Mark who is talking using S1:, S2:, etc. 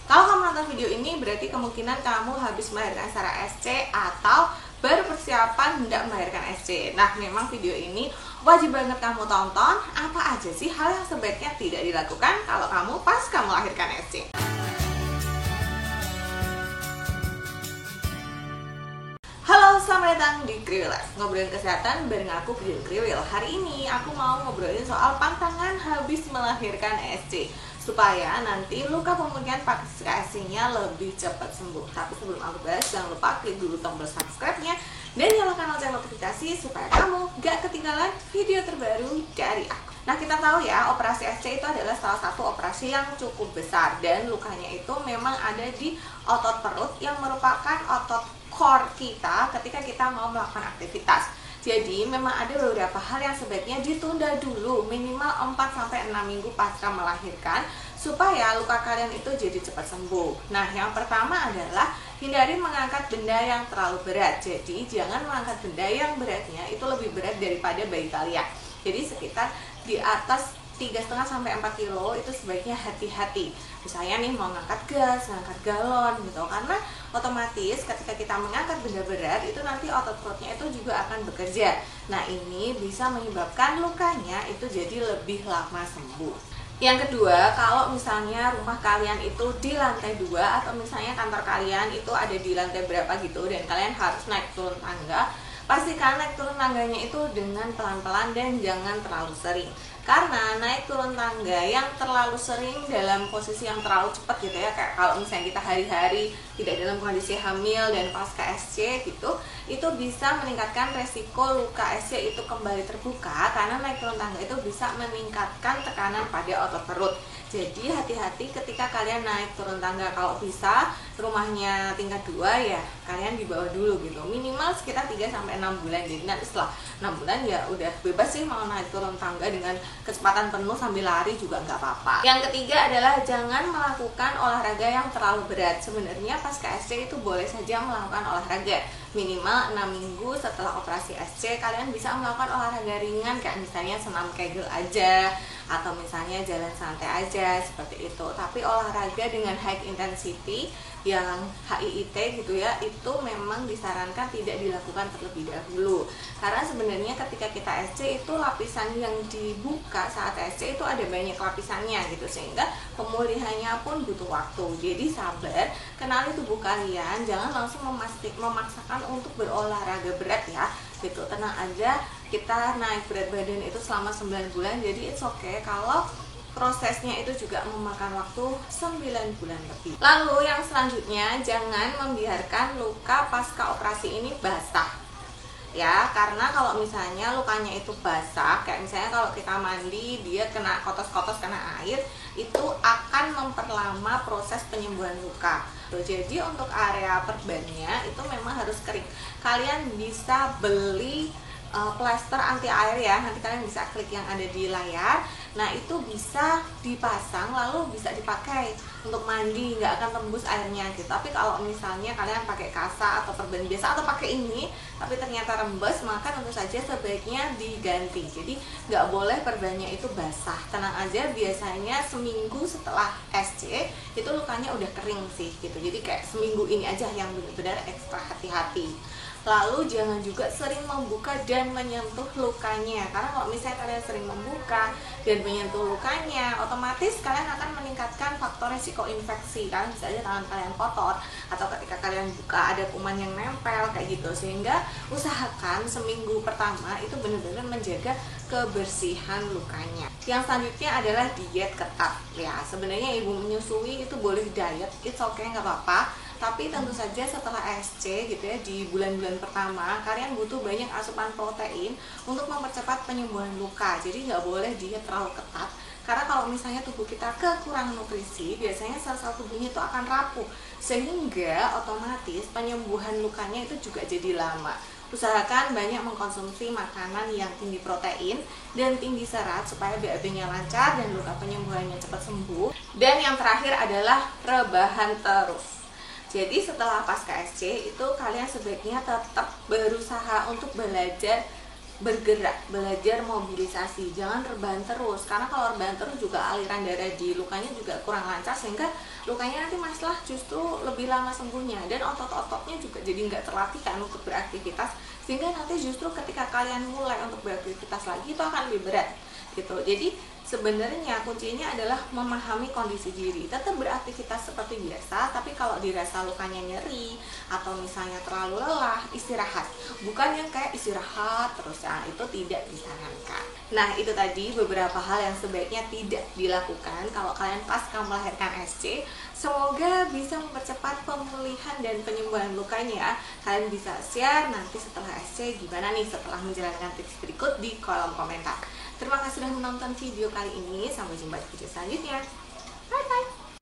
S1: Kalau kamu nonton video ini berarti kemungkinan kamu habis melahirkan secara SC atau baru persiapan hendak melahirkan SC. Nah, memang video ini wajib banget kamu tonton. Apa aja sih hal yang sebaiknya tidak dilakukan kalau kamu pasca melahirkan SC? Halo, selamat datang di Kriwilas, ngobrolin kesehatan bareng aku Prilly Kriwil. Hari ini aku mau ngobrolin soal pantangan habis melahirkan SC supaya nanti luka pemulihan pasca SC-nya lebih cepat sembuh. Tapi sebelum aku bahas, jangan lupa klik dulu tombol subscribe-nya dan nyalakan lonceng notifikasi supaya kamu gak ketinggalan video terbaru dari aku. Nah, kita tahu ya, operasi SC itu adalah salah satu operasi yang cukup besar dan lukanya itu memang ada di otot perut yang merupakan otot core kita ketika kita mau melakukan aktivitas. Jadi memang ada beberapa hal yang sebaiknya ditunda dulu minimal 4-6 minggu pasca melahirkan supaya luka kalian itu jadi cepat sembuh. Nah, yang pertama adalah hindari mengangkat benda yang terlalu berat. Jadi jangan mengangkat benda yang beratnya itu lebih berat daripada bayi kalian. Jadi sekitar di atas 3,5-4 kilo itu sebaiknya hati-hati. Misalnya nih mau ngangkat gas, ngangkat galon gitu, karena otomatis ketika kita mengangkat benda berat itu nanti otot perutnya itu juga akan bekerja. Nah, ini bisa menyebabkan lukanya itu jadi lebih lama sembuh. Yang kedua, kalau misalnya rumah kalian itu di lantai 2 atau misalnya kantor kalian itu ada di lantai berapa gitu dan kalian harus naik turun tangga, pastikan naik turun tangganya itu dengan pelan-pelan dan jangan terlalu sering. Karena naik turun tangga yang terlalu sering dalam posisi yang terlalu cepat gitu ya, kayak kalau misalnya kita hari-hari tidak dalam kondisi hamil dan pasca SC gitu, itu bisa meningkatkan resiko luka SC itu kembali terbuka karena naik turun tangga itu bisa meningkatkan tekanan pada otot perut. Jadi hati-hati ketika kalian naik turun tangga. Kalau bisa rumahnya tingkat 2 ya kalian di bawah dulu gitu, minimal sekitar 3-6 bulan. Jadi nanti setelah 6 bulan ya udah bebas sih mau naik turun tangga dengan kecepatan penuh sambil lari juga nggak apa-apa. Yang ketiga adalah jangan melakukan olahraga yang terlalu berat. Sebenarnya pasca SC itu boleh saja melakukan olahraga. Minimal 6 minggu setelah operasi SC kalian bisa melakukan olahraga ringan kayak misalnya senam kegel aja atau misalnya jalan santai aja seperti itu. Tapi olahraga dengan high intensity yang HIIT gitu ya, itu memang disarankan tidak dilakukan terlebih dahulu. Karena sebenarnya ketika kita SC itu lapisan yang dibuka saat SC itu ada banyak lapisannya gitu, sehingga pemulihannya pun butuh waktu. Jadi sabar, kenali tubuh kalian, jangan langsung memaksakan untuk berolahraga berat ya gitu. Tenang aja, kita naik berat badan itu selama 9 bulan, jadi it's okay kalau prosesnya itu juga memakan waktu 9 bulan lebih. Lalu yang selanjutnya, jangan membiarkan luka pasca operasi ini basah ya, karena kalau misalnya lukanya itu basah, kayak misalnya kalau kita mandi dia kena kotos-kotos, kena air, itu akan memperlama proses penyembuhan luka. Jadi untuk area perbannya itu memang harus kering. Kalian bisa beli plester anti air ya, nanti kalian bisa klik yang ada di layar. Nah, itu bisa dipasang lalu bisa dipakai untuk mandi, nggak akan tembus airnya gitu. Tapi kalau misalnya kalian pakai kasa atau perban biasa atau pakai ini tapi ternyata rembes, maka tentu saja sebaiknya diganti. Jadi nggak boleh perbannya itu basah. Tenang aja, biasanya seminggu setelah SC itu lukanya udah kering sih gitu. Jadi kayak seminggu ini aja yang benar-benar ekstra hati-hati. Lalu jangan juga sering membuka dan menyentuh lukanya, karena kalau misalnya kalian sering membuka dan menyentuh lukanya, otomatis kalian akan meningkatkan faktor resiko infeksi. Kalian bisa aja tangan kalian kotor atau ketika kalian buka ada kuman yang nempel kayak gitu, sehingga usahakan seminggu pertama itu benar-benar menjaga kebersihan lukanya. Yang selanjutnya adalah diet ketat ya. Sebenarnya ibu menyusui itu boleh diet, it's okay, nggak apa-apa. Tapi tentu saja setelah SC gitu ya, di bulan-bulan pertama kalian butuh banyak asupan protein untuk mempercepat penyembuhan luka. Jadi nggak boleh diet terlalu ketat, karena kalau misalnya tubuh kita kekurangan nutrisi, biasanya sel-sel tubuhnya itu akan rapuh, sehingga otomatis penyembuhan lukanya itu juga jadi lama. Usahakan banyak mengkonsumsi makanan yang tinggi protein dan tinggi serat supaya BAB-nya lancar dan luka penyembuhannya cepat sembuh. Dan yang terakhir adalah rebahan terus. Jadi setelah pasca SC itu kalian sebaiknya tetap berusaha untuk belajar bergerak, belajar mobilisasi, jangan rebahan terus, karena kalau rebahan terus juga aliran darah di lukanya juga kurang lancar, sehingga lukanya nanti masalah justru lebih lama sembuhnya, dan otot-ototnya juga jadi nggak terlatih kan untuk beraktivitas, sehingga nanti justru ketika kalian mulai untuk beraktivitas lagi itu akan lebih berat gitu. Jadi sebenarnya kuncinya adalah memahami kondisi diri, tetap beraktivitas seperti biasa, tapi kalau dirasa lukanya nyeri atau misalnya terlalu lelah, istirahat. Bukan yang kayak istirahat terus, ya itu tidak disarankan. Nah, itu tadi beberapa hal yang sebaiknya tidak dilakukan kalau kalian pasca melahirkan SC. Semoga bisa mempercepat pemulihan dan penyembuhan lukanya. Kalian bisa share nanti setelah SC gimana nih setelah menjalankan tips berikut di kolom komentar. Terima kasih sudah menonton video kali ini. Sampai jumpa di video selanjutnya. Bye bye.